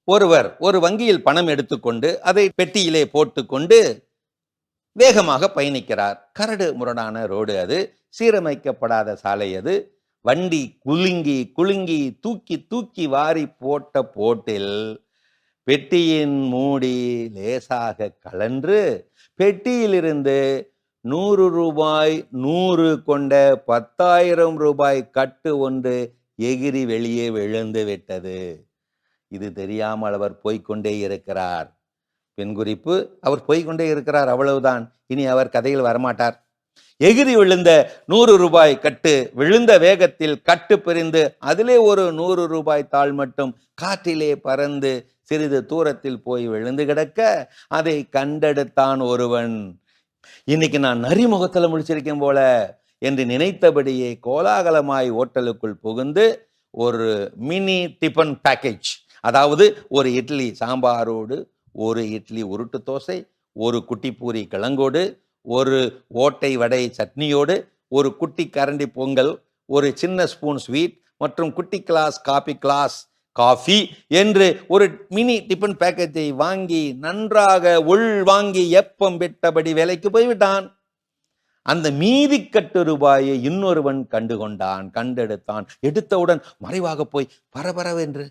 ஒருவர் ஒரு வங்கியில் பணம் எடுத்துக்கொண்டு அதை பெட்டியிலே போட்டுக்கொண்டு வேகமாக பயணிக்கிறார். கரடு முரடான ரோடு, அது சீரமைக்கப்படாத சாலை, அது வண்டி குலுங்கி குலுங்கி தூக்கி தூக்கி வாரி போட்ட போட்டில் பெட்டியின் மூடி லேசாக கழன்று பெட்டியிலிருந்து 100 ரூபாய் 100 கொண்ட 10,000 ரூபாய் கட்டு ஒன்று எகிரி வெளியே விழுந்து விட்டது. இது தெரியாமல் அவர் போய்கொண்டே இருக்கிறார். பெண் குறிப்பு, அவர் போய்கொண்டே இருக்கிறார், அவ்வளவுதான். இனி அவர் கதையில் வரமாட்டார். எகிரி விழுந்த 100 ரூபாய் கட்டு விழுந்த வேகத்தில் கட்டு பிரிந்து அதிலே ஒரு 100 ரூபாய் தாள் மட்டும் காற்றிலே பறந்து சிறிது தூரத்தில் போய் விழுந்து கிடக்க அதை கண்டெடுத்தான் ஒருவன். இன்னைக்கு நான் நரிமுகத்தில் முடிச்சிருக்கேன் போல என்று நினைத்தபடியே கோலாகலமாய் ஓட்டலுக்குள் புகுந்து ஒரு மினி டிபன் பேக்கேஜ், அதாவது ஒரு இட்லி சாம்பாரோடு, ஒரு இட்லி உருட்டு தோசை, ஒரு குட்டி பூரி கிழங்கோடு, ஒரு ஓட்டை வடை சட்னியோடு, ஒரு குட்டி கரண்டி பொங்கல், ஒரு சின்ன ஸ்பூன் ஸ்வீட் மற்றும் குட்டி கிளாஸ் காஃபி என்று ஒரு மினி டிபன் பேக்கேஜை வாங்கி நன்றாக உள் வாங்கி எப்பம் விட்டபடி வேலைக்கு போய்விட்டான். அந்த மீதி கட்டு ரூபாயை இன்னொருவன் கண்டுகொண்டான், கண்டெடுத்தான். எடுத்தவுடன் மறைவாக போய் பரபரவென்று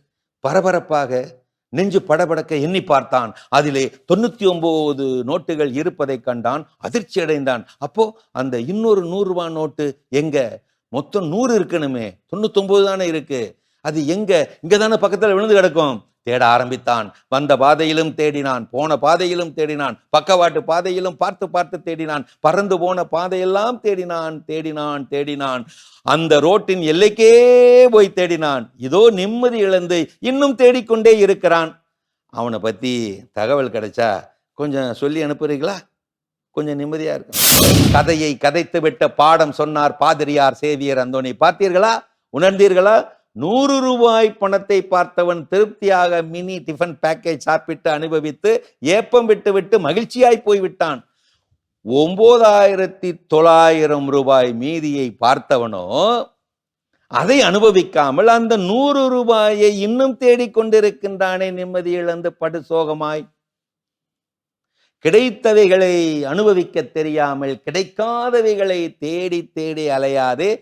பரபரப்பாக நெஞ்சு படபடக்க எண்ணி பார்த்தான். அதிலே 99 நோட்டுகள் இருப்பதை கண்டான். அதிர்ச்சி அடைந்தான். அப்போ அந்த இன்னொரு 100 ரூபாய் நோட்டு எங்க? மொத்தம் 100 இருக்கணுமே, 99 தானே இருக்கு. அது எங்க? இங்கதானே பக்கத்துல விழுந்து கிடக்கும். தேட ஆரம்பித்தான். வந்த பாதையிலும் தேடினான், போன பாதையிலும் தேடினான், பக்கவாட்டு பாதையிலும் பார்த்து பார்த்து தேடினான், பறந்து போன பாதையெல்லாம் தேடினான். அந்த ரோட்டின் எல்லைக்கே போய் தேடினான். இதோ நிம்மதி இழந்து இன்னும் தேடிக்கொண்டே இருக்கிறான். அவனை பத்தி தகவல் கிடைச்சா கொஞ்சம் சொல்லி அனுப்புறீங்களா? கொஞ்சம் நிம்மதியா இருக்கும். கதையை கதைத்து விட்ட பாடம் சொன்னார் பாதிரியார் சேவியர் அந்தோணி. பார்த்தீர்களா? உணர்ந்தீர்களா? 100 ரூபாய் பணத்தை பார்த்தவன் திருப்தியாக மினி டிஃபன் பேக்கேஜ் சாப்பிட்டு அனுபவித்து ஏப்பம் விட்டு மகிழ்ச்சியாய் போய்விட்டான். 9,900 ரூபாய் மீதியை பார்த்தவனோ அதை அனுபவிக்காமல் அந்த 100 ரூபாயை இன்னும் தேடிக்கொண்டிருக்கின்றானே, நிம்மதி இழந்து படுசோகமாய். கிடைத்தவைகளை அனுபவிக்க தெரியாமல் கிடைக்காதவைகளை தேடி தேடி அலையாதே,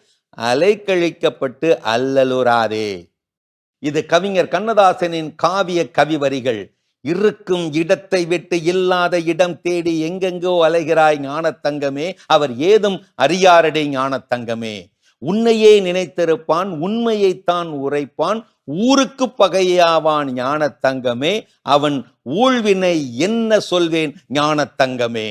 அலைக்கழிக்கப்பட்டு அல்லலுறாதே. இது கவிஞர் கண்ணதாசனின் காவிய கவிவரிகள். இருக்கும் இடத்தை விட்டு இல்லாத இடம் தேடி எங்கெங்கோ அலைகிறாய் ஞானத்தங்கமே, அவர் ஏதும் அறியாரடை ஞானத்தங்கமே. உன்னையே நினைத்திருப்பான், உண்மையைத்தான் உரைப்பான், ஊருக்கு பகையாவான் ஞானத்தங்கமே. அவன் ஊழ்வினை என்ன சொல்வேன் ஞானத்தங்கமே.